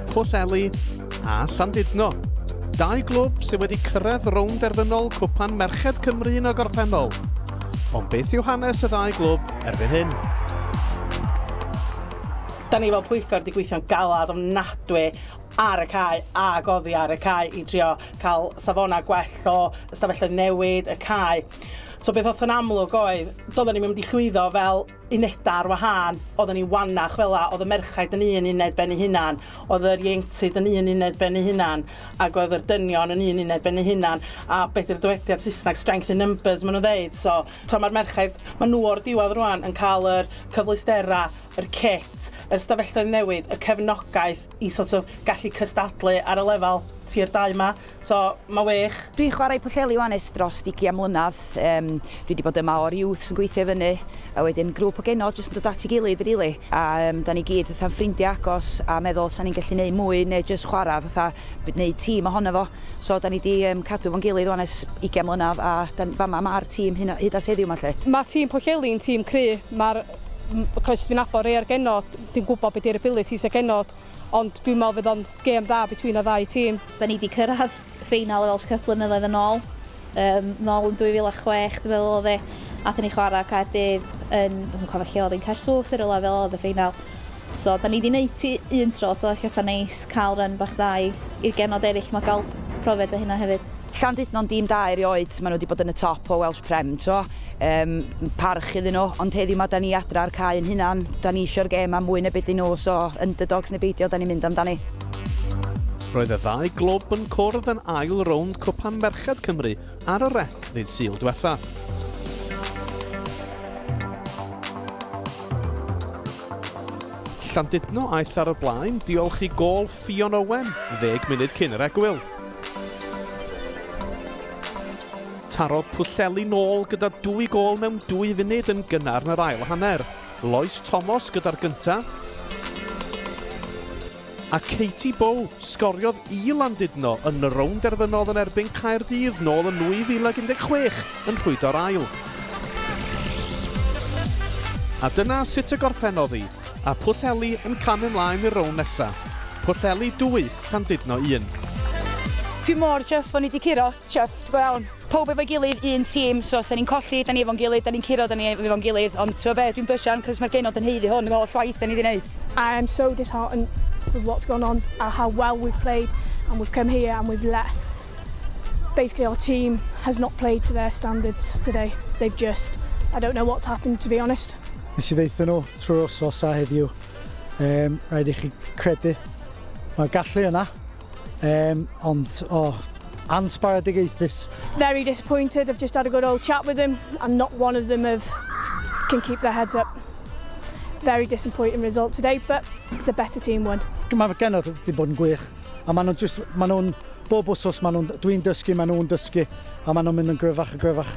Pwllheli a Llandudno. Dau glwb sydd wedi cyrraedd rownd derfynol Cwpan Merched Cymru yn y gorffennol. Ond beth yw hanes y ddau glwb erbyn hyn? Da ni fel pwyllgor wedi gweithio'n galad ofnadwy ar y cae a goddi ar y cae I drio cael safona gwell o ystafellau newid y cae. So beth oedd yn amlwg oedd, doedden ni'n mynd I llwyddo fel unedau ar wahân, oedden ni wannach fel la, oedd y merchaid yn un uned ben ei hunan, oedd yr ieuenctid yn un uned ben ei hunan, ac oedd yr dynion yn un uned ben ei hunan, a beth yw'r dywediad Saesneg strength in numbers maen nhw ddeud. So mae'r merchaid, maen nhw o'r diwedd rwan yn cael yr cyfleustera, yr kit, yr stafelloedd newid, y cefnogaeth I sort of gallu cystadlu ar y lefel tier 2 yma. So mae wych. Dwi'n chwarae Pwllheli wan dros 20 mlynedd. Dwi wedi bod yma o'r youth yn gweithio fyny, a wedyn grŵp o genod jyst yn dod at ei gilydd rili. A da ni gyd fatha'n ffrindiau agos a meddwl sa'n ni'n gallu gwneud mwy neu jyst chwarae fatha gwneud tîm ohono fo. So da ni wedi cadw fo'n gilydd wan 20 mlynedd a fama mae'r tîm hyd at heddiw yma lle. Mae tîm Pwllheli'n tîm cry. Cos dwi'n nabod rhai ar genod, dwi'n gwybod beth yw'r abilities y genod, ond dwi'n meddwl fydd o'n gêm dda between y ddau tîm. Da ni wedi cyrraedd ffeinal y fel blynyddoedd yn ôl, nôl yn 2006 dwi'n meddwl oedd e, a da ni chwarae Caerdydd yn, dwi'n cofio lle oedd yn Caerswch yr lefel oedd y ffeinal. So da ni wedi gwneud un tro, so lle sa'n neis cael rhan bach dda i'r genod eraill, mae gael profiad o hynna hefyd. Llandudno'n dîm da erioed, maen nhw wedi bod yn y top o Welsh Prem, parch iddyn nhw, ond heddiw mae da ni adra ar cae yn hunan, da ni eisiau'r gêm am mwy neu beth I nhw, so underdogs neu beidio da ni'n mynd amdani. Roedd y ddau glwb yn cwrdd yn ail rownd Cwpan Merched Cymru ar y rec ddydd Sul diwetha. Llandudno aeth ar y blaen diolch I gôl Ffion Owen 10 munud cyn yr egwyl. Tarodd Pwllheli nôl gyda 2 gôl mewn 2 funud yn gynnar yn yr ail hanner. Lois Thomas gyda'r gyntaf. A Katie Bow sgoriodd I Llandudno yn y rownd derfynol yn erbyn Caerdydd nôl yn 2016 yn rhwydo'r ail. A dyna sut y gorffennodd I, a Pwllheli yn cam ymlaen i'r rownd nesaf. Pwllheli 2, Llandudno 1. Dwi mor chuff o'n I wedi curo, chuffed gwawn. Pob efo'i gilydd un tîm, so os da ni'n colli, da ni efo'n gilydd, da ni'n curo, da ni efo'n gilydd, ond ti'n be, dwi'n bysian, cos mae'r genod yn heiddi hwn, yn ôl llwaith da ni wedi gwneud. I am so disheartened with what's gone on and how well we've played, and we've come here and we've let basically our team has not played to their standards today. They've just, I don't know what's happened to be honest. Nes I ddeithio nhw trwy'r wsos a heddiw, rhaid I chi credu, mae'r gallu yna, ond ansbaradigaethus. Very disappointed. I've just had a good old chat with them and not one of them can keep their heads up. Very disappointing result today, but the better team won. Mae'r genod wedi bod yn gwych, a maen nhw'n bob wsos, dwi'n dysgu, maen nhw'n dysgu, a maen nhw'n mynd yn gryfach a gryfach.